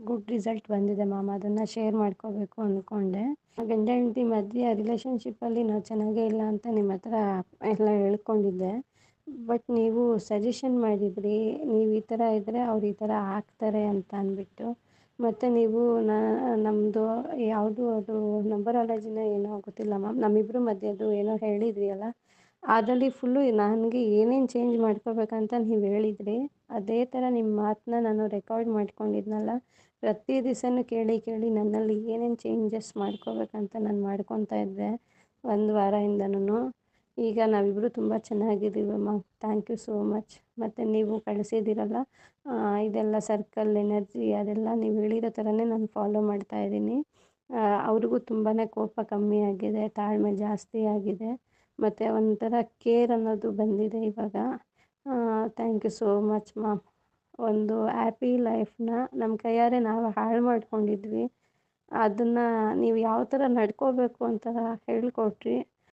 Good result ಬಂದಿದೆ ma'am. ಅದನ್ನು share ಮಾಡ್ಕೋಬೇಕು ಅಂದ್ಕೊಂಡೆ. ಗಂಡ ಹೆಂಡತಿ ಮಧ್ಯೆ ರಿಲೇಷನ್ಶಿಪ್ಪಲ್ಲಿ ನಾವು ಚೆನ್ನಾಗೇ ಇಲ್ಲ ಅಂತ ನಿಮ್ಮ ಹತ್ರ ಎಲ್ಲ ಹೇಳ್ಕೊಂಡಿದ್ದೆ. ಬಟ್ ನೀವು ಸಜೆಷನ್ ಮಾಡಿದ್ರಿ, ನೀವು ಈ ಥರ ಇದ್ದರೆ ಅವ್ರು ಈ ಥರ ಆಗ್ತಾರೆ ಅಂತ ಅಂದ್ಬಿಟ್ಟು. ಮತ್ತು ನೀವು ನಮ್ಮದು ಯಾವುದು ಅದು ನಂಬರಾಲಜಿನ ಏನೋ ಗೊತ್ತಿಲ್ಲ ಮ್ಯಾಮ್, ನಮ್ಮಿಬ್ಬರ ಮಧ್ಯೆ ಅದು ಏನೋ ಹೇಳಿದ್ರಿ ಅಲ್ಲ, ಅದರಲ್ಲಿ ಫುಲ್ಲು ನನಗೆ ಏನೇನು ಚೇಂಜ್ ಮಾಡ್ಕೋಬೇಕಂತ ನೀವು ಹೇಳಿದ್ರಿ. ಅದೇ ಥರ ನಿಮ್ಮ ಮಾತನ್ನ ನಾನು ರೆಕಾರ್ಡ್ ಮಾಡ್ಕೊಂಡಿದ್ನಲ್ಲ, ಪ್ರತಿ ದಿವಸನೂ ಕೇಳಿ ಕೇಳಿ ನನ್ನಲ್ಲಿ ಏನೇನು ಚೇಂಜಸ್ ಮಾಡ್ಕೋಬೇಕಂತ ನಾನು ಮಾಡ್ಕೊತಾ ಇದ್ದೆ 1 ವಾರದಿಂದನೂ. ಈಗ ನಾವಿಬ್ಬರು ತುಂಬ ಚೆನ್ನಾಗಿದ್ದೀವಿ ma'am. Thank you so much. ಮತ್ತು ನೀವು ಕಳಿಸಿದ್ದೀರಲ್ಲ ಇದೆಲ್ಲ ಸರ್ಕಲ್ ಎನರ್ಜಿ, ಅದೆಲ್ಲ ನೀವು ಹೇಳಿರೋ ಥರನೇ ನಾನು ಫಾಲೋ ಮಾಡ್ತಾಯಿದ್ದೀನಿ. ಅವ್ರಿಗೂ ತುಂಬಾ ಕೋಪ ಕಮ್ಮಿ ಆಗಿದೆ, ತಾಳ್ಮೆ ಜಾಸ್ತಿ ಆಗಿದೆ, ಮತ್ತು ಒಂಥರ ಕೇರ್ ಅನ್ನೋದು ಬಂದಿದೆ ಇವಾಗ. Thank you so much ma'am. ಒಂದು ಹ್ಯಾಪಿ ಲೈಫ್ನ ನಮ್ಮ ಕೈಯಾರೆ ನಾವು ಹಾಳು ಮಾಡ್ಕೊಂಡಿದ್ವಿ. ಅದನ್ನು ನೀವು ಯಾವ ಥರ ನಡ್ಕೋಬೇಕು ಅಂತ ಹೇಳ್ಕೊಟ್ರಿ.